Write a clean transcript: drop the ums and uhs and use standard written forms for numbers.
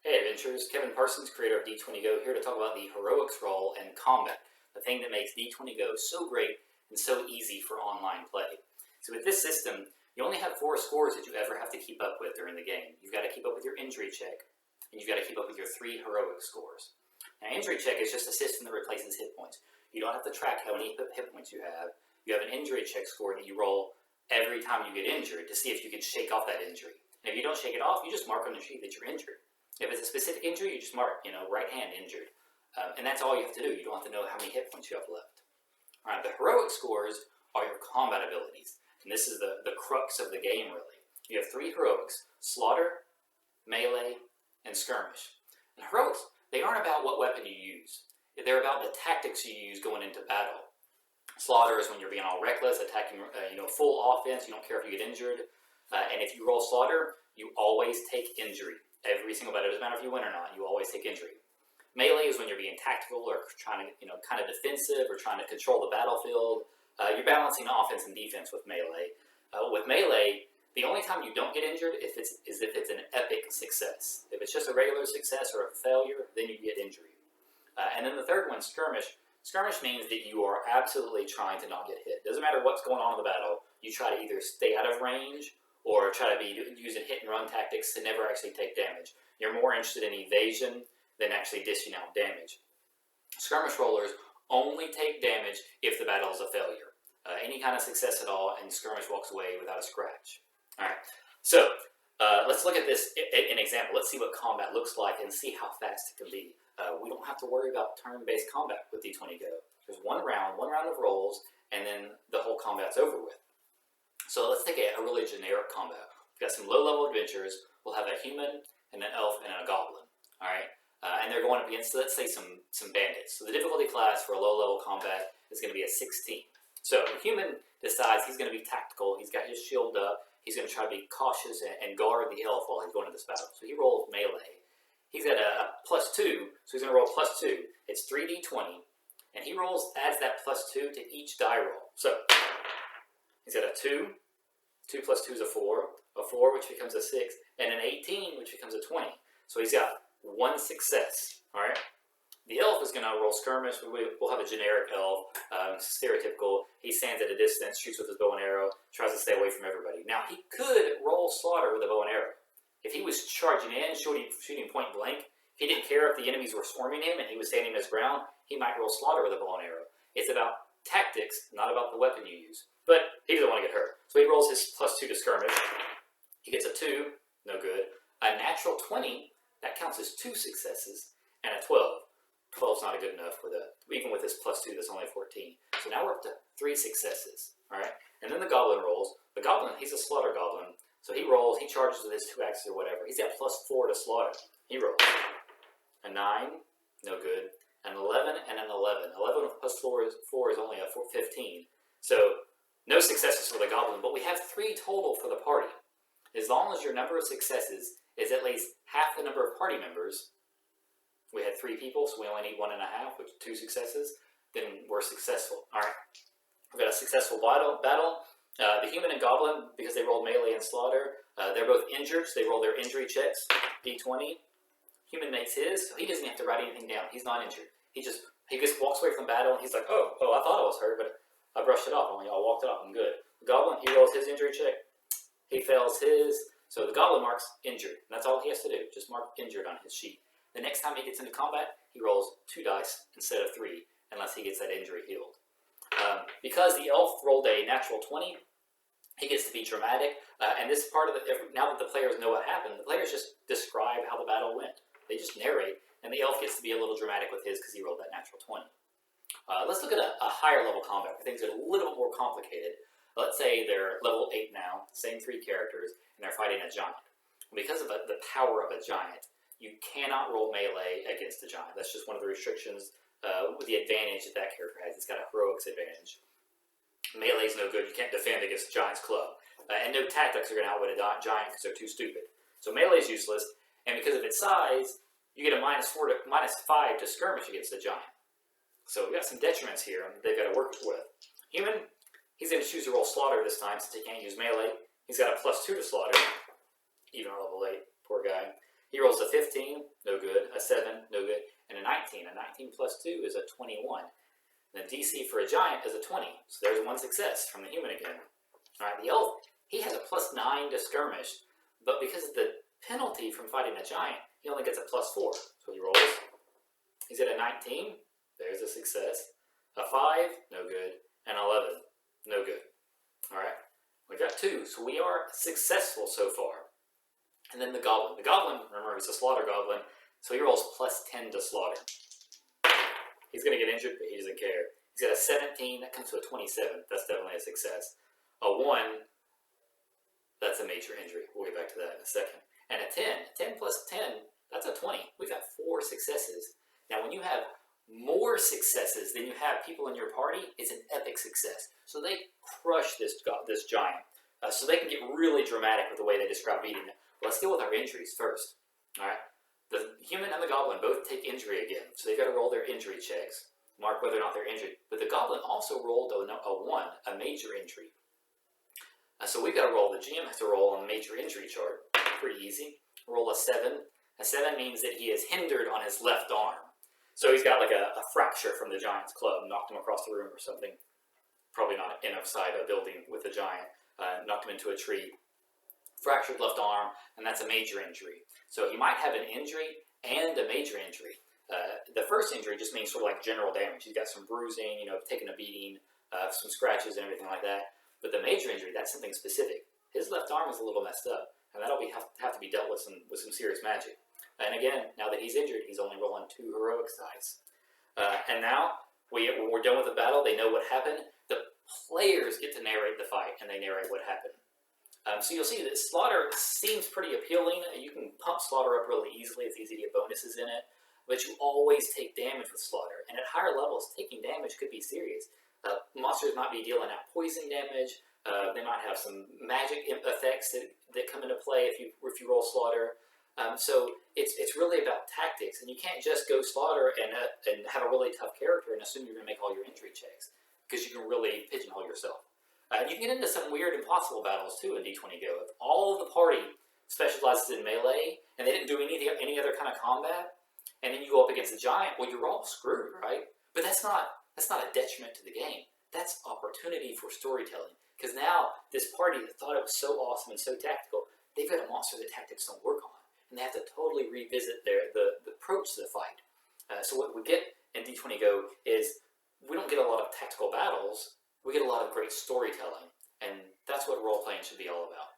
Hey adventurers, Kevin Parsons, creator of D20 Go, here to talk about the heroics role and combat, the thing that makes D20 Go so great and so easy for online play. So with this system, you only have 4 scores that you ever have to keep up with during the game. You've got to keep up with your injury check, and you've got to keep up with your 3 heroic scores. Now injury check is just a system that replaces hit points. You don't have to track how many hit points you have. You have an injury check score that you roll every time you get injured to see if you can shake off that injury. And if you don't shake it off, you just mark on the sheet that you're injured. If it's a specific injury, you just mark, right hand injured. And that's all you have to do. You don't have to know how many hit points you have left. All right, the heroic scores are your combat abilities. And this is the crux of the game, really. You have 3 heroics: slaughter, melee, and skirmish. And heroics, they aren't about what weapon you use. They're about the tactics you use going into battle. Slaughter is when you're being all reckless, attacking full offense. You don't care if you get injured. And if you roll slaughter, you always take injury. Every single battle, it doesn't matter if you win or not, you always take injury. Melee is when you're being tactical or trying to, kind of defensive or trying to control the battlefield. You're balancing offense and defense with melee. With melee, the only time you don't get injured is if it's an epic success. If it's just a regular success or a failure, then you get injury. And then the third one, skirmish. Skirmish means that you are absolutely trying to not get hit. Doesn't matter what's going on in the battle, you try to either stay out of range or try to be using hit and run tactics to never actually take damage. You're more interested in evasion than actually dishing out damage. Skirmish rollers only take damage if the battle is a failure. Any kind of success at all, and skirmish walks away without a scratch. All right, so let's look at this an example. Let's see what combat looks like and see how fast it can be. We don't have to worry about turn-based combat with D20 Go. There's one round of rolls, and then the whole combat's over with. So let's take a really generic combat. We've got some low-level adventurers. We'll have a human, and an elf, and a goblin. All right, and they're going up against, let's say, some bandits. So the difficulty class for a low-level combat is going to be a 16. So the human decides he's going to be tactical. He's got his shield up. He's going to try to be cautious and guard the elf while he's going into this battle. So he rolls melee. He's got a +2, so he's going to roll +2. It's 3d20, and he adds that +2 to each die roll. So he's got a 2. 2 + 2 is a 4, a 4 which becomes a 6, and an 18 which becomes a 20. So he's got 1 success, all right? The elf is going to roll skirmish. We'll have a generic elf, stereotypical. He stands at a distance, shoots with his bow and arrow, tries to stay away from everybody. Now, he could roll slaughter with a bow and arrow. If he was charging in, shooting point blank, if he didn't care if the enemies were swarming him and he was standing his ground, he might roll slaughter with a bow and arrow. It's about tactics, not about the weapon you use. But he doesn't want to get hurt. So he rolls his +2 to skirmish. He gets a 2, no good. A natural 20, that counts as 2 successes. And a 12. 12's not good enough even with his +2, that's only 14. So now we're up to 3 successes. Alright? And then the goblin rolls. The goblin, he's a slaughter goblin. So he rolls, he charges with his 2 axes or whatever. He's got +4 to slaughter. He rolls. A 9, no good. An 11 and an 11. 11 plus 4 is only a 15. So no successes for the goblin, but we have 3 total for the party. As long as your number of successes is at least half the number of party members, we had 3 people, so we only need 1.5, which is 2 successes, then we're successful. All right, we've got a successful battle. The human and goblin, because they rolled melee and slaughter, they're both injured, so they roll their injury checks, D20. Human makes his, so he doesn't have to write anything down. He's not injured. He just walks away from battle, and he's like, oh, I thought I was hurt, but I brushed it off. I walked it off. I'm good. The goblin, he rolls his injury check. He fails his. So the goblin marks injured. And that's all he has to do. Just mark injured on his sheet. The next time he gets into combat, he rolls 2 dice instead of 3, unless he gets that injury healed. Because the elf rolled a natural 20, he gets to be dramatic. And this part of now that the players know what happened, the players just describe how the battle went. They just narrate. And the elf gets to be a little dramatic with his because he rolled that natural 20. Let's look at a higher level combat where things get a little bit more complicated. Let's say they're level 8 now, same 3 characters, and they're fighting a giant. And because of the power of a giant, you cannot roll melee against the giant. That's just one of the restrictions with the advantage that character has. It's got a heroics advantage. Melee's no good. You can't defend against the giant's club. And no tactics are going to outwit a giant because they're too stupid. So melee's useless, and because of its size, you get a -4 to -5 to skirmish against the giant. So we've got some detriments here they've got to work with. Human, he's going to choose to roll slaughter this time since he can't use melee. He's got a +2 to slaughter, even on level 8, poor guy. He rolls a 15, no good, a 7, no good, and a 19. A 19 plus 2 is a 21. And the DC for a giant is a 20, so there's one success from the human again. All right, the elf, he has a plus 9 to skirmish, but because of the penalty from fighting a giant, he only gets a plus 4. So he rolls. He's at a 19, there's a success. A 5, no good, and 11, no good. All right, we got 2, so we are successful so far. And then the goblin. The goblin, remember, he's a slaughter goblin, so he rolls plus 10 to slaughter. He's going to get injured, but he doesn't care. He's got a 17, that comes to a 27. That's definitely a success. A 1, that's a major injury. We'll get back to that in a second. And a 10, 10 plus 10, that's a 20. We've got 4 successes. Now, when you have more successes than you have people in your party, it's an epic success. So they crush this giant. So they can get really dramatic with the way they describe beating it. Let's deal with our injuries first. All right. The human and the goblin both take injury again, so they've got to roll their injury checks, mark whether or not they're injured. But the goblin also rolled a 1, a major injury. So we've got to roll, the GM has to roll on the major injury chart. Pretty easy. Roll a 7. A 7 means that he is hindered on his left arm. So he's got like a fracture from the giant's club, knocked him across the room or something. Probably not inside a building with a giant. Knocked him into a tree. Fractured left arm, and that's a major injury. So he might have an injury and a major injury. The first injury just means sort of like general damage. He's got some bruising, taking a beating, some scratches and everything like that. But the major injury, that's something specific. His left arm is a little messed up, and that'll have to be dealt with some serious magic. And again, now that he's injured, he's only rolling 2 heroics dice. And now we're done with the battle. They know what happened. The players get to narrate the fight, and they narrate what happened. So you'll see that Slaughter seems pretty appealing. You can pump Slaughter up really easily. It's easy to get bonuses in it. But you always take damage with Slaughter. And at higher levels, taking damage could be serious. Monsters might be dealing out poison damage. They might have some magic effects that come into play if you roll Slaughter. So it's really about tactics. And you can't just go Slaughter and have a really tough character and assume you're going to make all your injury checks. Because you can really pigeonhole yourself. You can get into some weird impossible battles too in D20 Go. If all of the party specializes in melee and they didn't do any other kind of combat, and then you go up against a giant, well, you're all screwed, right? But that's not a detriment to the game. That's opportunity for storytelling. Because now this party that thought it was so awesome and so tactical, they've got a monster that tactics don't work on, and they have to totally revisit the approach to the fight. So what we get in D20 Go is we don't get a lot of tactical battles. We get a lot of great storytelling, and that's what role-playing should be all about.